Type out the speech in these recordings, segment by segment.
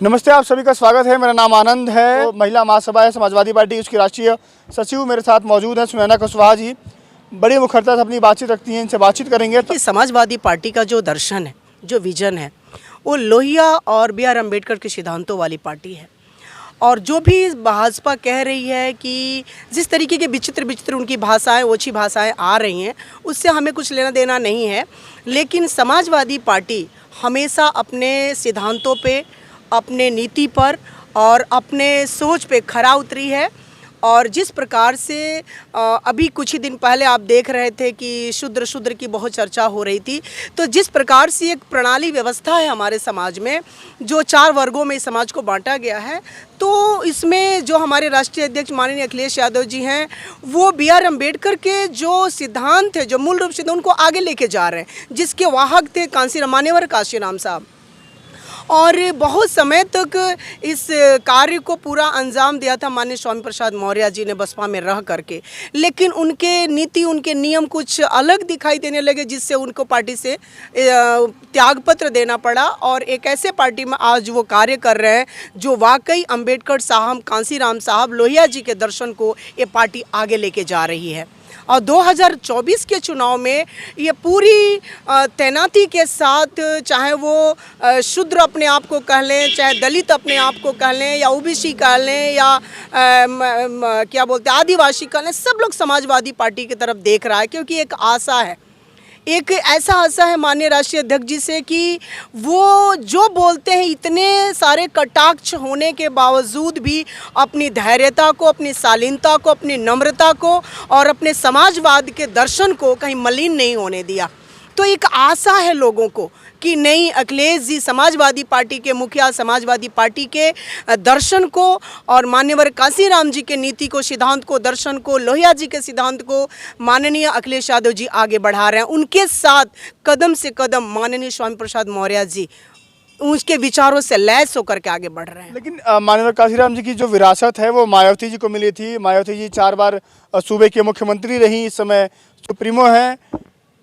नमस्ते, आप सभी का स्वागत है। मेरा नाम आनंद है। तो महिला महासभा है समाजवादी पार्टी, उसकी राष्ट्रीय सचिव मेरे साथ मौजूद हैं, सुनैना कुशवाहा जी। बड़ी मुखरता से अपनी बातचीत रखती हैं, इनसे बातचीत करेंगे। कि समाजवादी पार्टी का जो दर्शन है, जो विजन है, वो लोहिया और बी आर अम्बेडकर के सिद्धांतों वाली पार्टी है। और जो भी भाजपा कह रही है कि जिस तरीके के विचित्र उनकी भाषाएं, ओछी भाषाएं आ रही हैं, उससे हमें कुछ लेना देना नहीं है। लेकिन समाजवादी पार्टी हमेशा अपने सिद्धांतों पे, अपने नीति पर और अपने सोच पे खरा उतरी है। और जिस प्रकार से अभी कुछ ही दिन पहले आप देख रहे थे कि शूद्र की बहुत चर्चा हो रही थी, तो जिस प्रकार से एक प्रणाली व्यवस्था है हमारे समाज में, जो 4 वर्गों में इस समाज को बांटा गया है, तो इसमें जो हमारे राष्ट्रीय अध्यक्ष माननीय अखिलेश यादव जी हैं, वो बी आर अम्बेडकर के जो सिद्धांत थे, जो मूल रूप से उनको आगे लेके जा रहे हैं, जिसके वाहक थे मान्यवर कांशीराम साहब। और बहुत समय तक इस कार्य को पूरा अंजाम दिया था माननीय स्वामी प्रसाद मौर्य जी ने बसपा में रह करके। लेकिन उनके नीति, उनके नियम कुछ अलग दिखाई देने लगे, जिससे उनको पार्टी से त्यागपत्र देना पड़ा। और एक ऐसे पार्टी में आज वो कार्य कर रहे हैं जो वाकई अम्बेडकर साहब, कांशीराम साहब, लोहिया जी के दर्शन को ये पार्टी आगे लेके जा रही है। और 2024 के चुनाव में ये पूरी तैनाती के साथ, चाहे वो शूद्र अपने आप को कह लें, चाहे दलित अपने आप को कह लें, या ओबीसी कह लें, या क्या बोलते हैं आदिवासी कह लें, सब लोग समाजवादी पार्टी की तरफ देख रहा है। क्योंकि एक आशा है, एक ऐसा आशा है माननीय राष्ट्रीय अध्यक्ष जी से कि वो जो बोलते हैं, इतने सारे कटाक्ष होने के बावजूद भी अपनी धैर्यता को, अपनी शालीनता को, अपनी नम्रता को और अपने समाजवाद के दर्शन को कहीं मलिन नहीं होने दिया। तो एक आशा है लोगों को कि नहीं, अखिलेश जी समाजवादी पार्टी के मुखिया, समाजवादी पार्टी के दर्शन को और मान्यवर कांशीराम जी के नीति को, सिद्धांत को, दर्शन को, लोहिया जी के सिद्धांत को माननीय अखिलेश यादव जी आगे बढ़ा रहे हैं। उनके साथ कदम से कदम माननीय स्वामी प्रसाद मौर्य जी उसके विचारों से लैस होकर के आगे बढ़ रहे हैं। लेकिन माननीय कांशीराम जी की जो विरासत है वो मायावती जी को मिली थी। मायावती जी 4 बार सूबे के मुख्यमंत्री रही, इस समय सुप्रीमो हैं।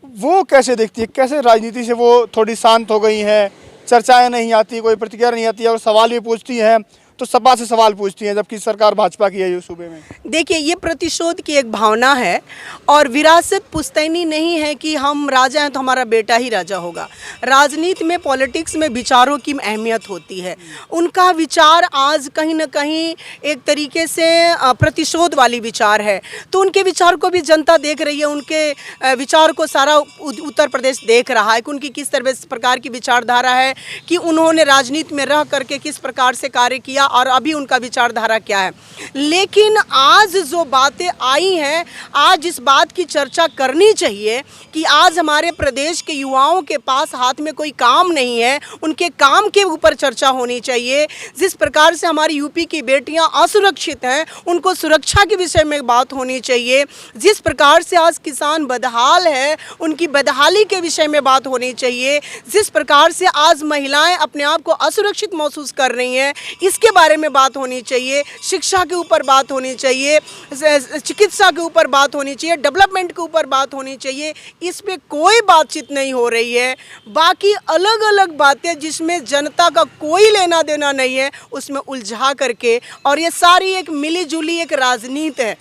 वो कैसे देखती है, कैसे राजनीति से वो थोड़ी शांत हो गई हैं, चर्चाएं नहीं आती, कोई प्रतिक्रिया नहीं आती है, और सवाल भी पूछती हैं तो सपा से सवाल पूछती हैं, जबकि सरकार भाजपा की है सूबे में। देखिए, ये प्रतिशोध की एक भावना है और विरासत पुश्तैनी नहीं है कि हम राजा हैं तो हमारा बेटा ही राजा होगा। राजनीति में, पॉलिटिक्स में विचारों की अहमियत होती है। उनका विचार आज कहीं ना कहीं एक तरीके से प्रतिशोध वाली विचार है, तो उनके विचार को भी जनता देख रही है। उनके विचार को सारा उत्तर प्रदेश देख रहा है कि उनकी किस प्रकार की विचारधारा है, कि उन्होंने राजनीति में रह करके किस प्रकार से कार्य किया और अभी उनका विचारधारा क्या है। लेकिन आज जो बातें आई हैं, आज इस बात की चर्चा करनी चाहिए कि आज हमारे प्रदेश के युवाओं के पास हाथ में कोई काम नहीं है, उनके काम के ऊपर चर्चा होनी चाहिए। जिस प्रकार से हमारी यूपी की बेटियां असुरक्षित हैं, उनको सुरक्षा के विषय में बात होनी चाहिए। जिस प्रकार से आज किसान बदहाल है, उनकी बदहाली के विषय में बात होनी चाहिए। जिस प्रकार से आज महिलाएं अपने आप को असुरक्षित महसूस कर रही हैं, इसके बारे में बात होनी चाहिए। शिक्षा के ऊपर बात होनी चाहिए, चिकित्सा के ऊपर बात होनी चाहिए, डेवलपमेंट के ऊपर बात होनी चाहिए। इस पे कोई बातचीत नहीं हो रही है। बाकी अलग अलग बातें जिसमें जनता का कोई लेना देना नहीं है, उसमें उलझा करके, और ये सारी एक मिली जुली एक राजनीति है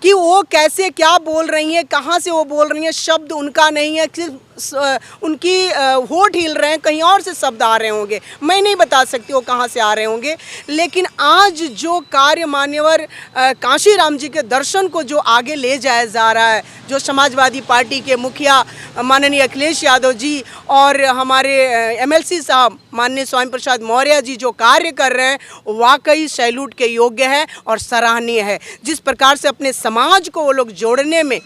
कि वो कैसे क्या बोल रही हैं, कहाँ से वो बोल रही हैं, शब्द उनका नहीं है, सिर्फ उनकी होठ हिल रहे हैं, कहीं और से शब्द आ रहे होंगे। मैं नहीं बता सकती वो कहाँ से आ रहे होंगे। लेकिन आज जो कार्य मान्यवर कांशीराम जी के दर्शन को जो आगे ले जाया जा रहा है, जो समाजवादी पार्टी के मुखिया माननीय अखिलेश यादव जी और हमारे MLC साहब माननीय स्वामी प्रसाद मौर्य जी जो कार्य कर रहे हैं, वाकई सैल्यूट के योग्य है और सराहनीय है। जिस प्रकार से अपने समाज को वो लोग जोड़ने में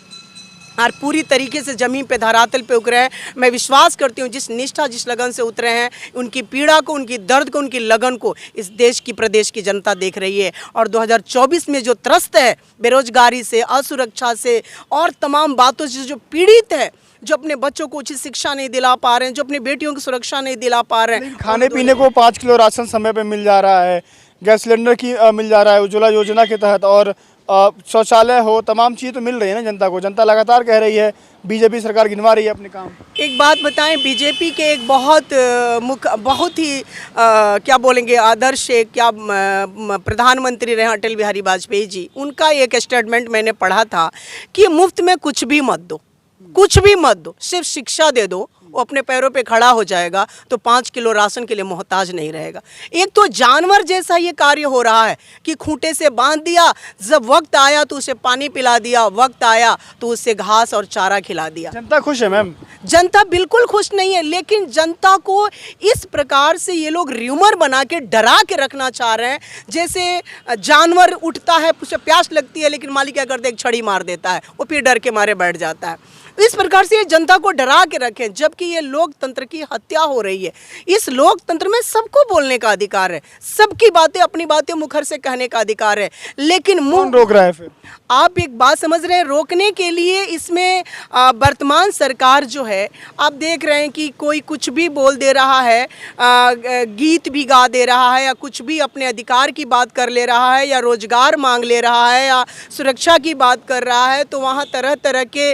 और पूरी तरीके से ज़मीन पे, धरातल पे उतरे हैं, मैं विश्वास करती हूँ जिस निष्ठा, जिस लगन से उतरे हैं, उनकी पीड़ा को, उनकी दर्द को, उनकी लगन को इस देश की, प्रदेश की जनता देख रही है। और 2024 में जो त्रस्त है बेरोजगारी से, असुरक्षा से और तमाम बातों से जो पीड़ित है, जो अपने बच्चों को उचित शिक्षा नहीं दिला पा रहे हैं, जो अपनी बेटियों की सुरक्षा नहीं दिला पा रहे हैं। खाने पीने को 5 किलो राशन समय पे मिल जा रहा है, गैस सिलेंडर की मिल जा रहा है उज्ज्वला योजना के तहत, और शौचालय हो, तमाम चीज़ें तो मिल रही है ना जनता को। जनता लगातार कह रही है बीजेपी सरकार गिनवा रही है अपने काम। एक बात बताएं, बीजेपी के एक बहुत ही क्या बोलेंगे आदर्श एक क्या प्रधानमंत्री रहे अटल बिहारी वाजपेयी जी, उनका एक स्टेटमेंट मैंने पढ़ा था कि मुफ्त में कुछ भी मत दो, कुछ भी मत दो, सिर्फ शिक्षा दे दो, वो अपने पैरों पे खड़ा हो जाएगा तो 5 किलो राशन के लिए मोहताज नहीं रहेगा। एक तो जानवर जैसा ये कार्य हो रहा है कि खूंटे से बांध दिया, जब वक्त आया तो उसे पानी पिला दिया, वक्त आया तो उसे घास और चारा खिला दिया। जनता खुश है मैम? जनता बिल्कुल खुश नहीं है, लेकिन जनता को इस प्रकार से ये लोग र्यूमर बना के डरा के रखना चाह रहे हैं। जैसे जानवर उठता है, उसे प्यास लगती है, लेकिन मालिक क्या करते हैं, एक छड़ी मार देता है, वो फिर डर के मारे बैठ जाता है। इस प्रकार से ये जनता को डरा के रखें, जबकि ये लोकतंत्र की हत्या हो रही है। इस लोकतंत्र में सबको बोलने का अधिकार है, सबकी बातें, अपनी बातें मुखर से कहने का अधिकार है, लेकिन कौन रोक रहा है फिर? आप एक बात समझ रहे हैं, रोकने के लिए इसमें वर्तमान सरकार जो है, आप देख रहे हैं कि कोई कुछ भी बोल दे रहा है, गीत भी गा दे रहा है, या कुछ भी अपने अधिकार की बात कर ले रहा है, या रोजगार मांग ले रहा है, या सुरक्षा की बात कर रहा है, तो वहाँ तरह तरह के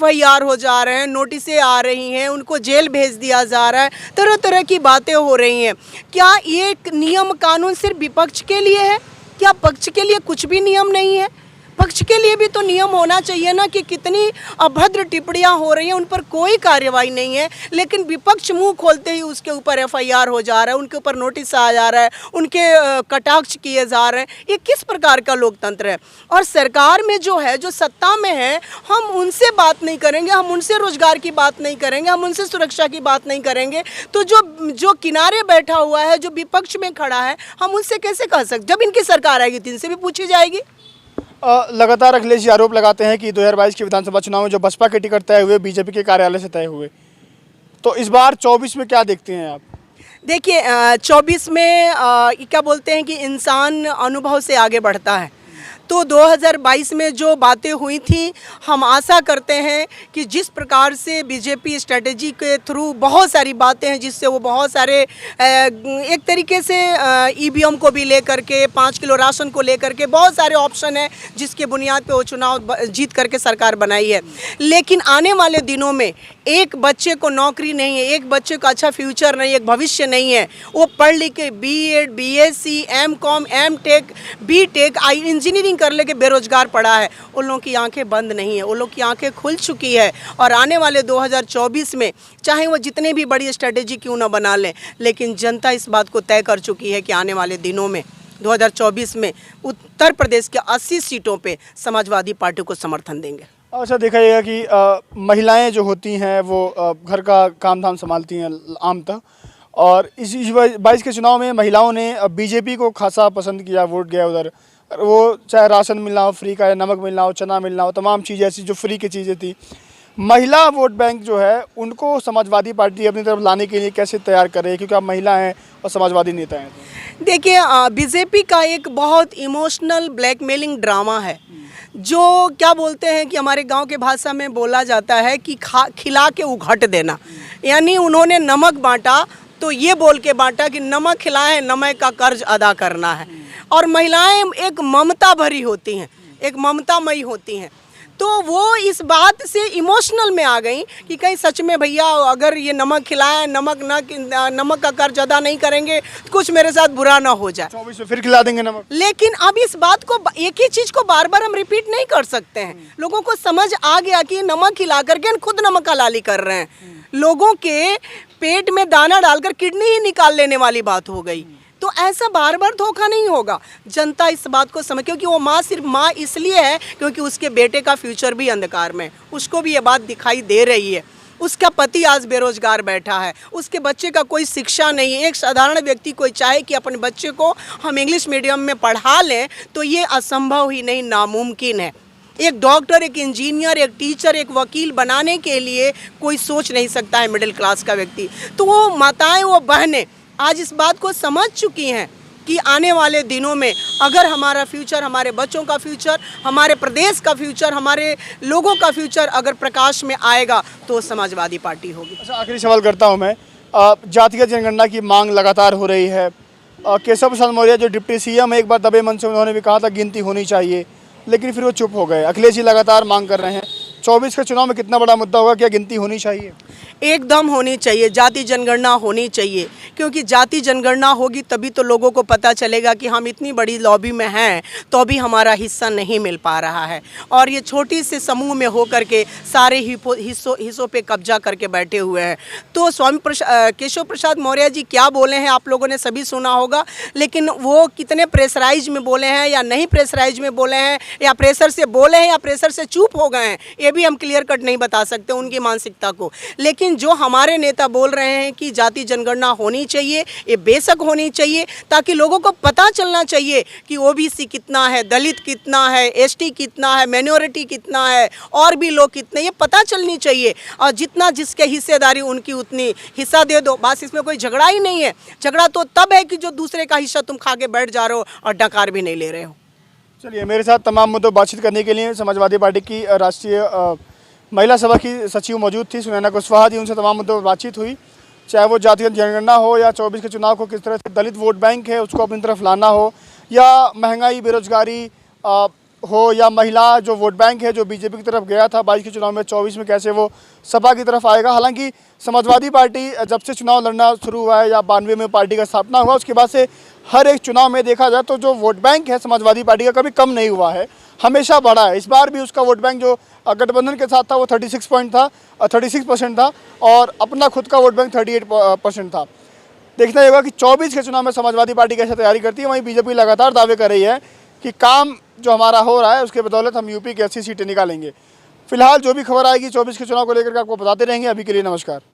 FIR हो जा रहे हैं, नोटिसें आ रही हैं, उनको जेल भेज दिया जा रहा है, तरह तरह की बातें हो रही हैं। क्या ये नियम कानून सिर्फ विपक्ष के लिए है? क्या पक्ष के लिए कुछ भी नियम नहीं है? पक्ष के लिए भी तो नियम होना चाहिए ना, कि कितनी अभद्र टिप्पणियां हो रही हैं, उन पर कोई कार्रवाई नहीं है, लेकिन विपक्ष मुंह खोलते ही उसके ऊपर FIR हो जा रहा है, उनके ऊपर नोटिस आ जा रहा है, उनके कटाक्ष किए जा रहे हैं। ये किस प्रकार का लोकतंत्र है? और सरकार में जो है, जो सत्ता में है, हम उनसे बात नहीं करेंगे, हम उनसे रोजगार की बात नहीं करेंगे, हम उनसे सुरक्षा की बात नहीं करेंगे, तो जो किनारे बैठा हुआ है, जो विपक्ष में खड़ा है, हम उनसे कैसे कह सकते? जब इनकी सरकार आएगी तो इनसे भी पूछी जाएगी। लगातार अखिलेश जी आरोप लगाते हैं कि 2022 के विधानसभा चुनाव में जो बसपा के टिकट तय हुए बीजेपी के कार्यालय से तय हुए, तो इस बार 24 में क्या देखते हैं आप? देखिए 24 में क्या बोलते हैं कि इंसान अनुभव से आगे बढ़ता है, तो 2022 में जो बातें हुई थी, हम आशा करते हैं कि जिस प्रकार से बीजेपी स्ट्रेटेजी के थ्रू बहुत सारी बातें हैं, जिससे वो बहुत सारे एक तरीके से EVM को भी लेकर के, 5 किलो राशन को लेकर के बहुत सारे ऑप्शन हैं, जिसके बुनियाद पे वो चुनाव जीत करके सरकार बनाई है। लेकिन आने वाले दिनों में एक बच्चे को नौकरी नहीं है, एक बच्चे का अच्छा फ्यूचर नहीं है, एक भविष्य नहीं है, वो पढ़ लिख के BEd, BSc, MCom, MTech, BTech, engineering कर लेके बेरोजगार पड़ा है, उन लोगों की आंखें बंद नहीं है, उन लोगों की आंखें खुल चुकी है। और आने वाले 2024 में चाहे वो जितने भी बड़ी स्ट्रेटेजी क्यों ना बना लें, लेकिन जनता इस बात को तय कर चुकी है कि आने वाले दिनों में 2024 में उत्तर प्रदेश के 80 सीटों पे समाजवादी पार्टी को समर्थन देंगे। अच्छा, देखा जाएगा कि महिलाएं जो होती हैं वो घर का काम धाम संभालती हैं आमतः, और इस 22 के चुनाव में महिलाओं ने बीजेपी को खासा पसंद किया, वोट गया उधर। वो चाहे राशन मिलना हो फ्री का, या नमक मिलना हो, चना मिलना हो, तमाम चीज़ें ऐसी जो फ्री की चीज़ें थी, महिला वोट बैंक जो है उनको समाजवादी पार्टी अपनी तरफ लाने के लिए कैसे तैयार कर रही है, क्योंकि आप महिला हैं और समाजवादी नेता हैं? तो देखिए बीजेपी का एक बहुत इमोशनल ब्लैकमेलिंग ड्रामा है, जो क्या बोलते हैं कि हमारे गांव के भाषा में बोला जाता है कि खिला के उघट देना। यानी उन्होंने नमक बांटा तो ये बोल के बांटा कि नमक खिलाए, नमक का कर्ज अदा करना है। और महिलाएं एक ममता भरी होती हैं, एक ममतामयी होती हैं, तो वो इस बात से इमोशनल में आ गई कि कहीं सच में भैया अगर ये नमक खिलाएं, नमक का कर्ज अदा नहीं करेंगे तो कुछ मेरे साथ बुरा ना हो जाए, 24 में फिर खिला देंगे नमक। लेकिन अब इस बात को, एक ही चीज़ को बार बार हम रिपीट नहीं कर सकते हैं। लोगों को समझ आ गया कि नमक खिला करके खुद नमक हलाली कर रहे हैं, लोगों के पेट में दाना डालकर किडनी ही निकाल लेने वाली बात हो गई। तो ऐसा बार बार धोखा नहीं होगा, जनता इस बात को समझ, क्योंकि वो माँ सिर्फ माँ इसलिए है क्योंकि उसके बेटे का फ्यूचर भी अंधकार में, उसको भी ये बात दिखाई दे रही है। उसका पति आज बेरोजगार बैठा है, उसके बच्चे का कोई शिक्षा नहीं है। एक साधारण व्यक्ति कोई चाहे कि अपने बच्चे को हम इंग्लिश मीडियम में पढ़ा लें तो ये असंभव ही नहीं, नामुमकिन है। एक डॉक्टर, एक इंजीनियर, एक टीचर, एक वकील बनाने के लिए कोई सोच नहीं सकता है मिडिल क्लास का व्यक्ति। तो वो माताएं, वो बहनें आज इस बात को समझ चुकी हैं कि आने वाले दिनों में अगर हमारा फ्यूचर, हमारे बच्चों का फ्यूचर, हमारे प्रदेश का फ्यूचर, हमारे लोगों का फ्यूचर अगर प्रकाश में आएगा तो समाजवादी पार्टी होगी। अच्छा, आखिरी सवाल करता हूँ मैं, जातिगत जनगणना की मांग लगातार हो रही है। केशव प्रसाद मौर्य जो डिप्टी CM है, एक बार दबे मन से उन्होंने भी कहा था गिनती होनी चाहिए, लेकिन फिर वो चुप हो गए। अखिलेश जी लगातार मांग कर रहे हैं। 24 के चुनाव में कितना बड़ा मुद्दा होगा, क्या गिनती होनी चाहिए? एकदम होनी चाहिए, जाति जनगणना होनी चाहिए, क्योंकि जाति जनगणना होगी तभी तो लोगों को पता चलेगा कि हम इतनी बड़ी लॉबी में हैं तो भी हमारा हिस्सा नहीं मिल पा रहा है। और ये छोटी से समूह में होकर के सारे हिस्सों पे कब्जा करके बैठे हुए हैं। तो केशव प्रसाद मौर्य जी क्या बोले हैं आप लोगों ने सभी सुना होगा, लेकिन वो कितने प्रेशराइज में बोले हैं या नहीं प्रेशराइज में बोले हैं, या प्रेशर से बोले हैं या प्रेशर से चुप हो गए हैं, ये भी हम क्लियर कट नहीं बता सकते उनकी मानसिकता को। लेकिन जो हमारे नेता बोल रहे हैं कि जाति जनगणना होनी चाहिए, ये बेशक होनी चाहिए, ताकि लोगों को पता चलना चाहिए कि ओबीसी कितना है, दलित कितना है, एसटी कितना है, माइनॉरिटी कितना है, और भी लोग कितने, ये पता चलनी चाहिए। और जितना जिसके हिस्सेदारी उनकी उतनी हिस्सा दे दो, बस। इसमें कोई झगड़ा ही नहीं है। झगड़ा तो तब है कि जो दूसरे का हिस्सा तुम खा के बैठ जा रहे हो और डकार भी नहीं ले रहे हो। चलिए, मेरे साथ तमाम मुद्दों बातचीत करने के लिए समाजवादी पार्टी की राष्ट्रीय महिला सभा की सचिव मौजूद थी, सुनैना कुशवाहा जी। उनसे तमाम मुद्दों पर बातचीत हुई, चाहे वो जातिगत जनगणना हो या 24 के चुनाव को किस तरह से दलित वोट बैंक है उसको अपनी तरफ लाना हो, या महंगाई बेरोजगारी हो, या महिला जो वोट बैंक है जो बीजेपी की तरफ गया था 22 के चुनाव में, 24 में कैसे वो सपा की तरफ आएगा। हालांकि समाजवादी पार्टी जब से चुनाव लड़ना शुरू हुआ है या 92 में पार्टी का स्थापना हुआ, उसके बाद से हर एक चुनाव में देखा जाए तो जो वोट बैंक है समाजवादी पार्टी का कभी कम नहीं हुआ है, हमेशा बढ़ा है। इस बार भी उसका वोट बैंक जो गठबंधन के साथ था वो 36% था और अपना खुद का वोट बैंक 38% था। देखना होगा कि 24 के चुनाव में समाजवादी पार्टी कैसे तैयारी करती है। वहीं बीजेपी लगातार दावे कर रही है कि काम जो हमारा हो रहा है उसके बदौलत हम यूपी की 80 सीटें निकालेंगे। फिलहाल जो भी खबर आएगी 24 के चुनाव को लेकर के आपको बताते रहेंगे। अभी के लिए नमस्कार।